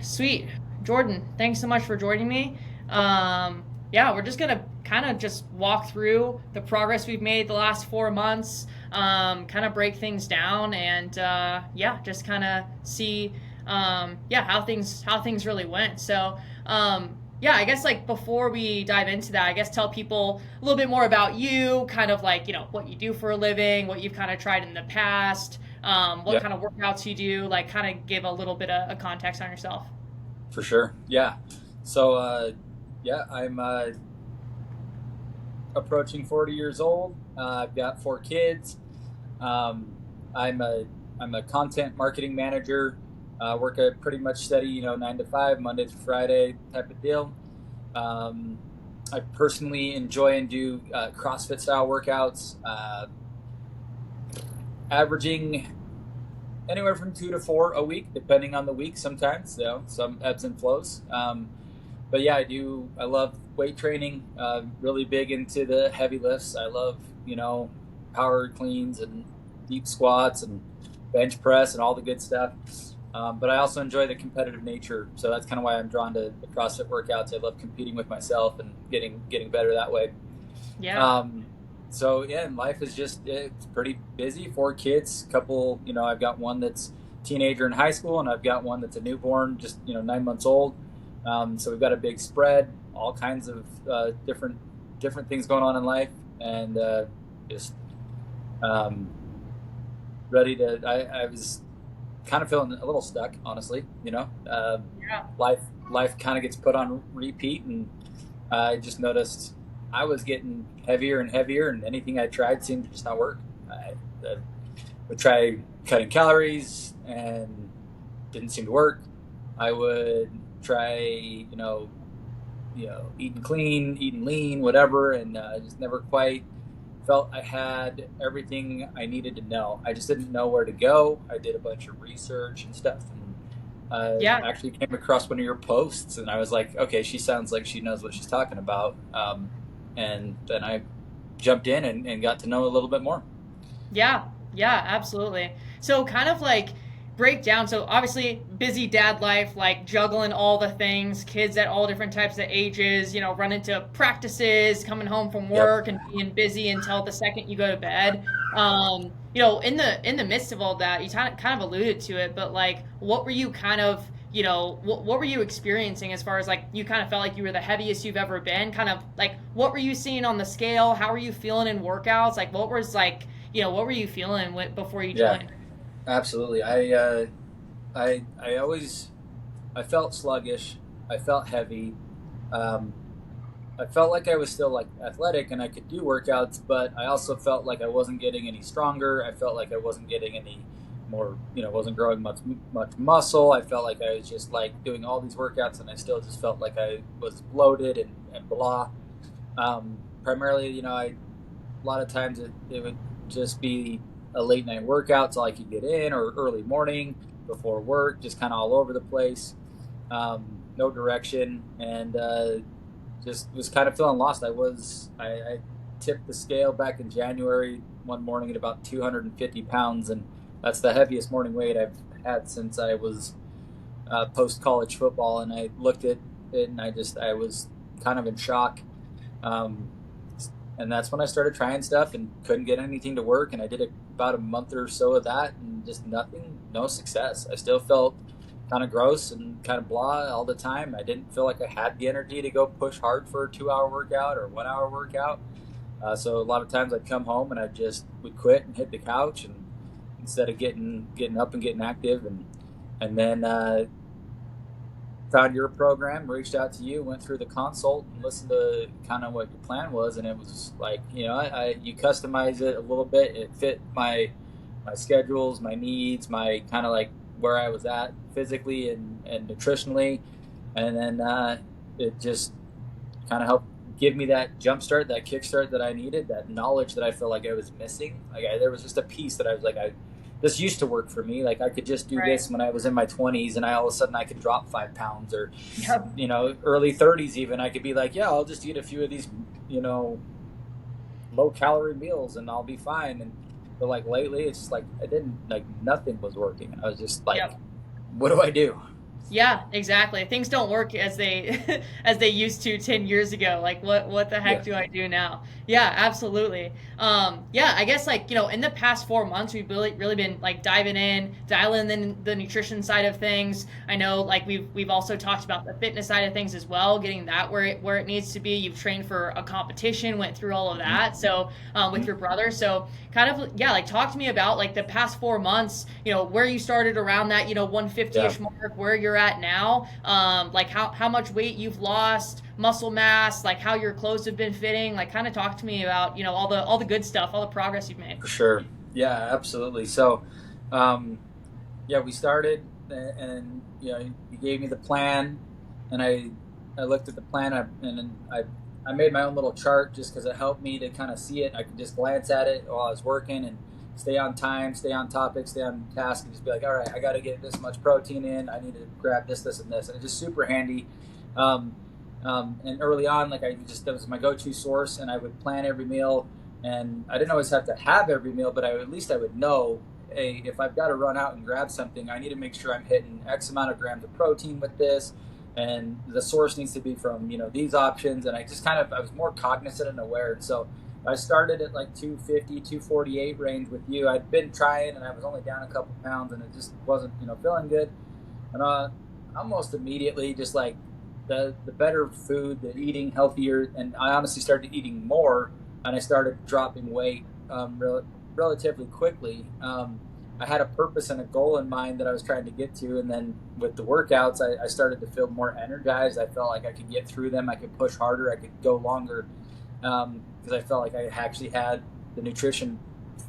Sweet. Jordan, thanks so much for joining me. Yeah, we're just gonna kind of just walk through the progress we've made the last 4 months, kind of break things down, and yeah, just kind of see, yeah, how things really went. Yeah, I guess like before we dive into that, I guess tell people a little bit more about you, kind of like what you do for a living, what you've kind of tried in the past, what Yeah, kind of workouts you do, like kind of give a little bit of a context on yourself. for sure. Yeah. So, yeah, I'm approaching 40 years old. I've got 4 kids. Um, I'm a I'm a content marketing manager. Work a pretty much steady, 9 to 5, Monday through Friday type of deal. Um, I personally enjoy and do CrossFit style workouts, averaging anywhere from 2 to 4 a week, depending on the week. Sometimes, some ebbs and flows. But yeah, I do. I love weight training. Really big into the heavy lifts. I love power cleans and deep squats and bench press and all the good stuff. But I also enjoy the competitive nature, so that's kind of why I'm drawn to the CrossFit workouts. I love competing with myself and getting better that way. Yeah. Um, so yeah, and life is just it's pretty busy. 4 kids, couple. I've got one that's teenager in high school, and I've got one that's a newborn, just 9 months old. So we've got a big spread, all kinds of different things going on in life, and just um, ready to. I was kind of feeling a little stuck, honestly. Yeah. Life kind of gets put on repeat, and I just noticed I was getting heavier and heavier, and anything I tried seemed to just not work. I would try cutting calories, and didn't seem to work. I would try, eating clean, eating lean, whatever, and just never quite felt I had everything I needed to know. I just didn't know where to go. I did a bunch of research and stuff, and Yeah. actually came across one of your posts, and I was like, okay, she sounds like she knows what she's talking about. And then I jumped in and got to know a little bit more. Yeah, yeah, absolutely. So kind of like break down. So obviously busy dad life, like juggling all the things, kids at all different types of ages, run into practices, coming home from Yep. work and being busy until the second you go to bed. In the midst of all that, you kind of alluded to it, but like what were you kind of what were you experiencing as far as like you kind of felt like you were the heaviest you've ever been? Kind of like what were you seeing on the scale? How were you feeling in workouts? Like what was like what were you feeling before you Yeah, joined? absolutely. I always I felt sluggish. I felt heavy. Um, I felt like I was still like athletic and I could do workouts, but I also felt like I wasn't getting any stronger. I felt like I wasn't getting any more, wasn't growing much muscle. I felt like I was just like doing all these workouts, and I still just felt like I was bloated and blah. Primarily, a lot of times it would just be a late night workout so I could get in, or early morning before work, just kind of all over the place, no direction, and just was kind of feeling lost. I tipped the scale back in January one morning at about 250 pounds, and that's the heaviest morning weight I've had since I was post college football. And I looked at it, and I was kind of in shock. Um, and that's when I started trying stuff and couldn't get anything to work. And I did about a month or so of that, and just nothing, no success. I still felt kind of gross and kind of blah all the time. I didn't feel like I had the energy to go push hard for a 2 hour workout or 1 hour workout. So a lot of times I'd come home and I just would quit and hit the couch, and instead of getting up and getting active, and then found your program, reached out to you, went through the consult, and listened to kind of what your plan was, and it was like you customize it a little bit. It fit my schedules, my needs, my kind of like where I was at physically and nutritionally, and then it just kind of helped give me that jump start, that kick start that I needed, that knowledge that I felt like I was missing. There was just a piece that I was like, this used to work for me. Like I could just do Right. this when I was in my 20s, and all of a sudden I could drop 5 pounds, or Yep. early 30s even. I could be like, yeah, I'll just eat a few of these, low calorie meals, and I'll be fine. And but like lately, it's just like I didn't like nothing was working, and I was just like, Yep. what do I do? Yeah, exactly. Things don't work as they as they used to 10 years ago. Like what the Yeah, heck do I do now? Yeah, absolutely. Yeah, I guess like, in the past 4 months we've really been like diving in, dialing in the nutrition side of things. I know like we've also talked about the fitness side of things as well, getting that where it needs to be. You've trained for a competition, went through all of hmm that. So, with hmm your brother. So, kind of yeah, like talk to me about like the past 4 months, where you started around that 150 yeah, ish mark, where you're at now, like how much weight you've lost, muscle mass, like how your clothes have been fitting. Like kind of talk to me about all the good stuff, all the progress you've made. for sure. Yeah, absolutely. So, um, yeah, we started, and you gave me the plan, and I looked at the plan, I made my own little chart just because it helped me to kind of see it. I could just glance at it while I was working and stay on time, stay on topic, stay on task, and just be like, all right, I got to get this much protein in. I need to grab this, and this, and it's just super handy. Um, and early on, like that was my go-to source, and I would plan every meal. And I didn't always have to have every meal, but at least I would know, hey, if I've got to run out and grab something, I need to make sure I'm hitting X amount of grams of protein with this, and the source needs to be from these options. And I was more cognizant and aware. And so I started at like 250, 248 range with you. I'd been trying, and I was only down a couple pounds, and it just wasn't feeling good. And almost immediately, just like the better food, the eating healthier, and I honestly started eating more, and I started dropping weight relatively quickly. I had a purpose and a goal in mind that I was trying to get to, and then with the workouts, I started to feel more energized. I felt like I could get through them. I could push harder. I could go longer, because I felt like I actually had the nutrition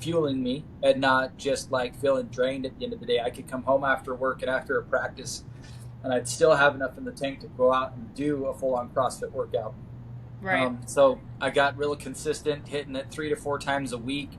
fueling me and not just like feeling drained at the end of the day. I could come home after work and after a practice, and I'd still have enough in the tank to go out and do a full-on CrossFit workout. Right. So I got real consistent, hitting it 3 to 4 times a week.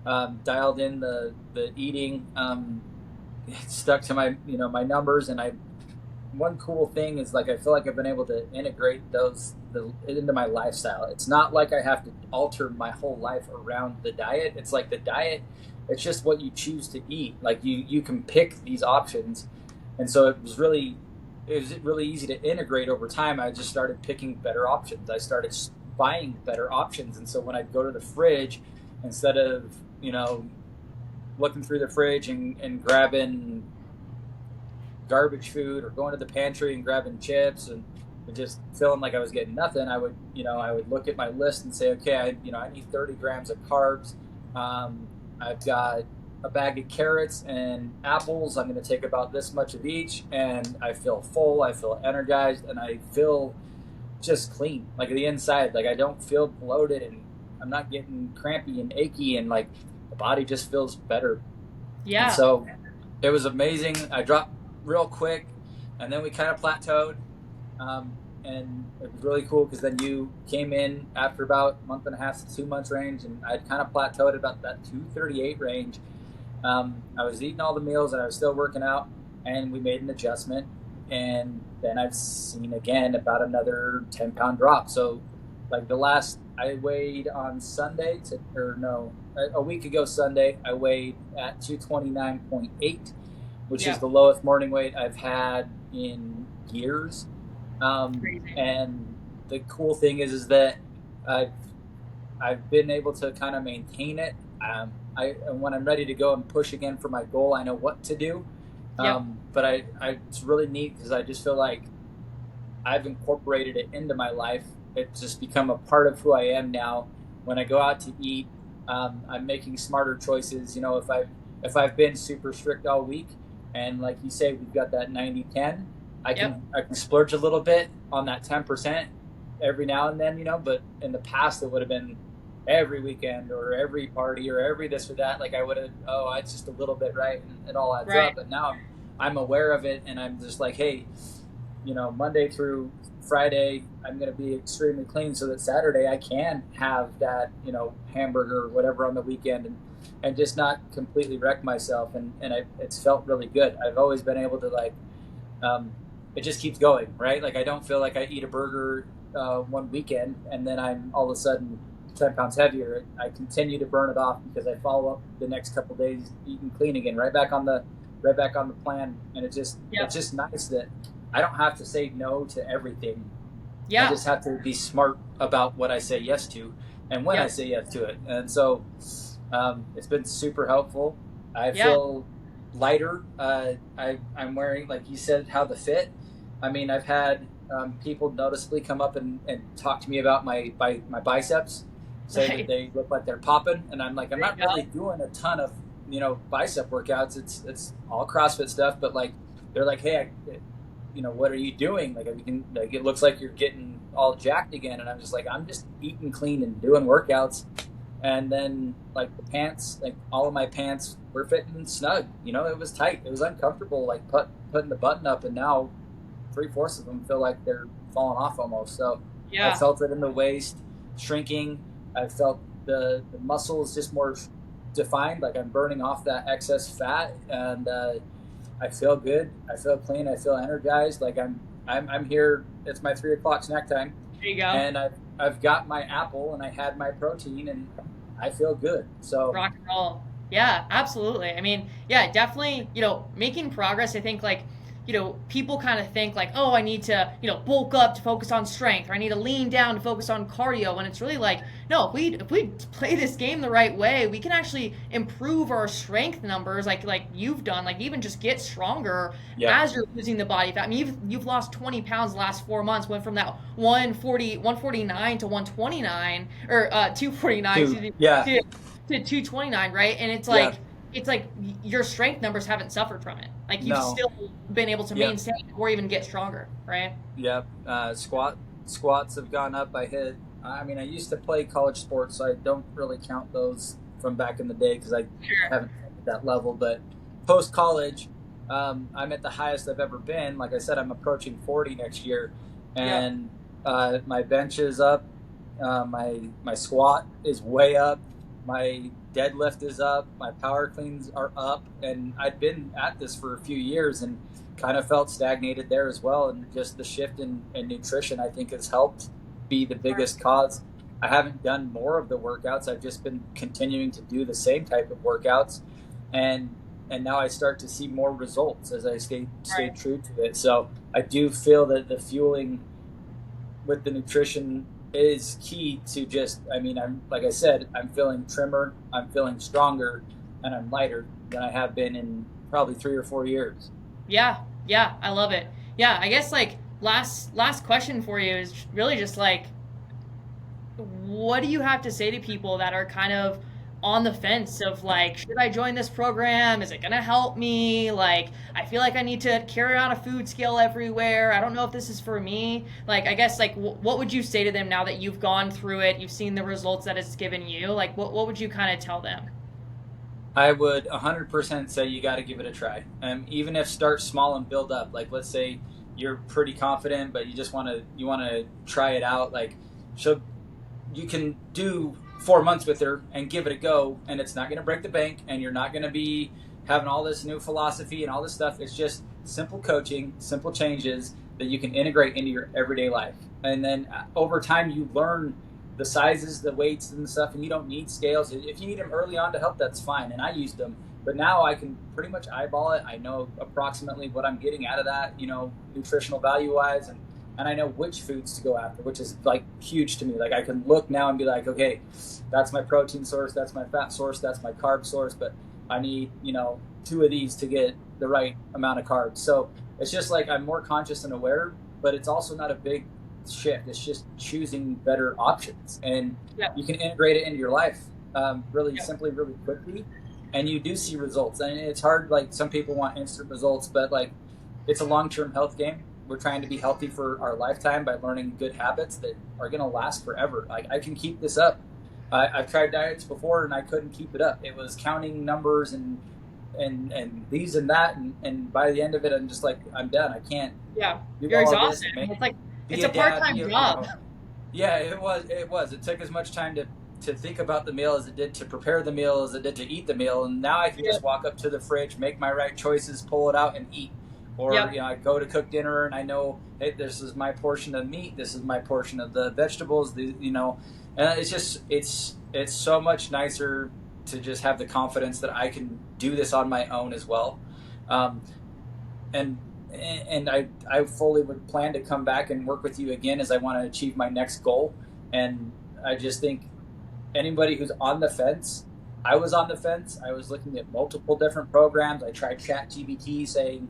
Dialed in the eating, stuck to my numbers, and I one cool thing is like I feel like I've been able to integrate into my lifestyle. It's not like I have to alter my whole life around the diet. It's like the diet, it's just what you choose to eat. Like you can pick these options, and so it was really easy to integrate over time. I just started picking better options. I started buying better options, and so when I go to the fridge, instead of looking through the fridge and grabbing garbage food, or going to the pantry and grabbing chips and just feeling like I was getting nothing, I would look at my list and say, okay, I need 30 grams of carbs. I've got a bag of carrots and apples. I'm going to take about this much of each, and I feel full. I feel energized, and I feel just clean, like the inside. Like I don't feel bloated, and I'm not getting crampy and achy, and like the body just feels better. And Yeah. so it was amazing. I dropped real quick, and then we kind of plateaued. And it was really cool because then you came in after about a month and a half to 2 months range, and I'd kind of plateaued at about that 238 range. I was eating all the meals, and I was still working out, and we made an adjustment. And then I've seen again about another 10-pound drop. So, like I weighed on Sunday, or no, a week ago Sunday, I weighed at 229.8, which is Yeah. the lowest morning weight I've had in years. Crazy. And the cool thing is that I've I've been able to kind of maintain it. And when I'm ready to go and push again for my goal, I know what to do. Yep. But it's really neat because I just feel like I've incorporated it into my life. It's just become a part of who I am now. When I go out to eat, I'm making smarter choices. If I've been super strict all week, and like you say, we've got that 90-10, I Yep. can I can splurge a little bit on that 10% every now and then. But in the past, it would have been every weekend or every party or every this or that. Like I would have, oh, it's just a little bit, right, and it all adds Right. up. But now I'm aware of it, and I'm just like, hey, Monday through Friday, I'm going to be extremely clean so that Saturday I can have that, hamburger or whatever on the weekend, and just not completely wreck myself. And it's felt really good. I've always been able to um, it just keeps going, right? Like I don't feel like I eat a burger one weekend and then I'm all of a sudden 10 pounds heavier. I continue to burn it off because I follow up the next couple days eating clean again, right back on the right back on the plan. And it's Yep. just nice that I don't have to say no to everything. I Yeah. just have to be smart about what I say yes to and when I Yep. say yes to it. And so it's been super helpful. I Yeah. feel lighter. I'm wearing, like you said, how the fit. I mean, I've had people noticeably come up and talk to me about my biceps, say that Right. they look like they're popping, and I'm like, I'm There you not really go. doing a ton of bicep workouts. It's all CrossFit stuff, but like they're like, hey, what are you doing? Like, we can, like, it looks like you're getting all jacked again, and I'm just like, I'm just eating clean and doing workouts. And then like the pants, like all of my pants were fitting snug. It was tight. It was uncomfortable, like putting the button up, and now 3/4 of them feel like they're falling off almost. So I Yeah. felt it in the waist shrinking. I felt the muscles just more defined, like I'm burning off that excess fat, and I feel good. I feel clean. I feel energized. Like I'm here. It's my 3 o'clock snack time, There you go. and I've got my apple and I had my protein, and I feel good. So Rock and roll. Yeah, absolutely. I mean, yeah, definitely, making progress. I think like, people kind of think like, oh, I need to, bulk up to focus on strength, or I need to lean down to focus on cardio. And it's really like, no, if we play this game the right way, we can actually improve our strength numbers, like you've done, like even just get stronger yeah, as you're losing the body fat. I mean, you've lost 20 pounds the last 4 months, went from that 149 to 129, or 249, excuse two, me, yeah, to 229, right? And yeah, it's like your strength numbers haven't suffered from it. Like you've no, still been able to yep, maintain or even get stronger, right? yep. Squats have gone up. I mean, I used to play college sports, so I don't really count those from back in the day because I Sure. haven't played at that level. But post college, I'm at the highest I've ever been. Like I said, I'm approaching 40 next year, Yep. and my bench is up. My squat is way up. My deadlift is up. My power cleans are up, and I've been at this for a few years and kind of felt stagnated there as well. And just the shift in nutrition, I think, has helped be the Smart. biggest cause. I haven't done more of the workouts. I've just been continuing to do the same type of workouts, and now I start to see more results as I stay Right. true to it. So I do feel that the fueling with the nutrition is key to just, I mean, I'm, like I said, I'm feeling trimmer, I'm feeling stronger, and I'm lighter than I have been in probably 3 or 4 years. Yeah. Yeah. I love it. Yeah. I guess like last question for you is really just like, what do you have to say to people that are kind of on the fence of like, should I join this program? Is it going to help me? Like, I feel like I need to carry around a food scale everywhere. I don't know if this is for me. Like, I guess, like, what would you say to them now that you've gone through it? You've seen the results that it's given you. Like, what would you kind of tell them? I would 100% say you got to give it a try. Even if start small and build up. Like, let's say you're pretty confident, but you want to try it out. Like, she'll you can do 4 months with her and give it a go, and it's not going to break the bank, and you're not going to be having all this new philosophy and all this stuff. It's just simple coaching, simple changes that you can integrate into your everyday life. And then over time, you learn the sizes, the weights, and stuff, and you don't need scales. If you need them early on to help, that's fine. And I used them, but now I can pretty much eyeball it. I know approximately what I'm getting out of that, nutritional value wise, and I know which foods to go after, which is like huge to me. Like I can look now and be like, okay, that's my protein source, that's my fat source, that's my carb source, but I need, two of these to get the right amount of carbs. So it's just like I'm more conscious and aware, but it's also not a big shift. It's just choosing better options, and Yeah. you can integrate it into your life really Yeah. simply, really quickly, and you do see results. And it's hard. Like some people want instant results, but like it's a long-term health game. We're trying to be healthy for our lifetime by learning good habits that are going to last forever. Like I can keep this up. I've tried diets before and I couldn't keep it up. It was counting numbers and these and that, and by the end of it, I'm just like, I'm done. I can't Yeah. do You're all of this. exhausted. It's like, Be it's a a dad. part-time job. Yeah, it was. It was. It took as much time to think about the meal as it did to prepare the meal as it did to eat the meal. And now I can Yep. just walk up to the fridge, make my right choices, pull it out, and eat. Or Yep. I go to cook dinner and I know, hey, this is my portion of meat. This is my portion of the vegetables. And it's just it's so much nicer to just have the confidence that I can do this on my own as well. Um, and I fully would plan to come back and work with you again as I want to achieve my next goal. And I just think anybody who's on the fence, I was on the fence. I was looking at multiple different programs. I tried Chat GPT saying,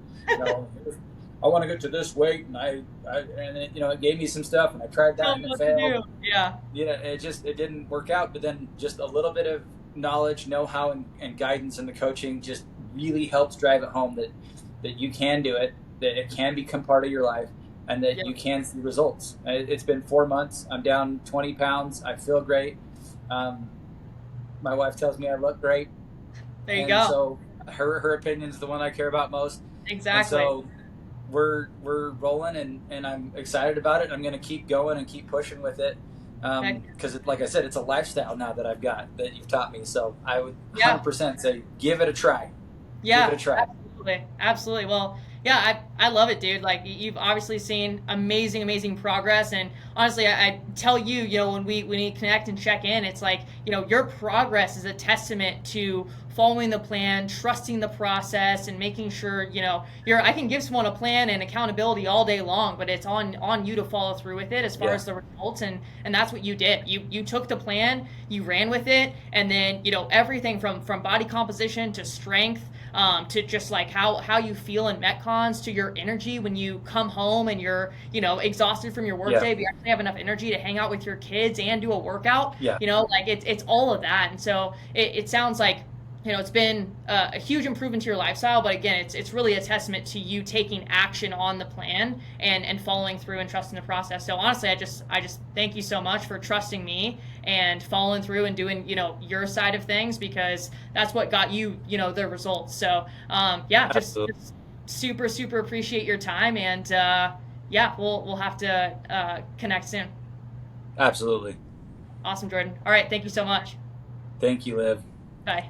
I want to get to this weight, and and it gave me some stuff, and I tried that and it failed. Yeah. It didn't work out. But then just a little bit of knowledge, know-how, and guidance in the coaching just really helps drive it home that you can do it, that it can become part of your life, and that you can see results. It's been 4 months. I'm down 20 pounds. I feel great. My wife tells me I look great. There you go. So her opinion is the one I care about most. Exactly. And so we're rolling, and I'm excited about it. I'm going to keep going and keep pushing with it. Because like I said, it's a lifestyle now that I've got, that you've taught me. So I would 100% say, give it a try. Yeah, give it a try. Absolutely. Well, yeah, I love it, dude. Like, you've obviously seen amazing progress, and honestly, I tell you, when we connect and check in, it's like, your progress is a testament to following the plan, trusting the process, and making sure, I can give someone a plan and accountability all day long, but it's on you to follow through with it as far as the results, and that's what you did. You took the plan, you ran with it, and then, everything from body composition to strength, to just like how you feel in Metcons, to your energy when you come home and you're exhausted from your workday, but you actually have enough energy to hang out with your kids and do a workout. Like it's all of that. And so it sounds like it's been a huge improvement to your lifestyle, but again, it's really a testament to you taking action on the plan and following through and trusting the process. So honestly, I just thank you so much for trusting me and following through and doing your side of things, because that's what got you the results. So just super appreciate your time, and we'll have to connect soon. Absolutely. Awesome, Jordan. All right, thank you so much. Thank you, Liv. Bye.